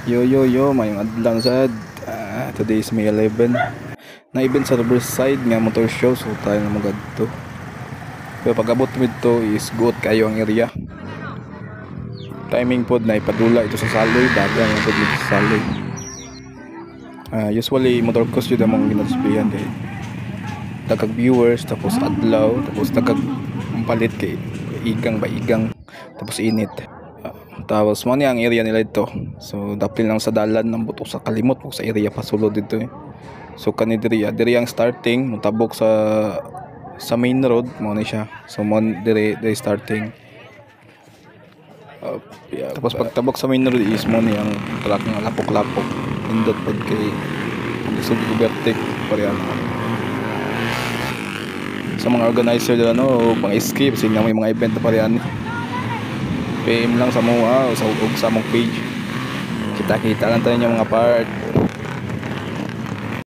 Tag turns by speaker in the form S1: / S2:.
S1: Yo yo yo, may adlang sad. Today is May 11. Na event sa Riverside nga motor show, so tayo na magadto. Pero pag abot mo dito is good kayo ang area. Timing pod na ipadula ito sa Saloy, dagan ang pod dito sa Saloy. Usually motor course yun among ginadisplayan kay dagag viewers, tapos adlaw, tapos dagag palit kay igang ba igang, tapos init. Tapos mo ang area nila ito. So dapil lang sa dalan ng butok sa kalimot po sa area pasulod dito eh. So kani diri ang starting mutabok sa main road mo ni siya. So mo diri starting. Tapos pagtabok sa main road is mo ni ang truck nga lapok-lapok. Indot pod kay isog overtake pareha. Sa mga organizer dila no, pang escape sila may mga event pareha. PM lang sa mga sa mong page. Kita-kita lang tayo yung mga part.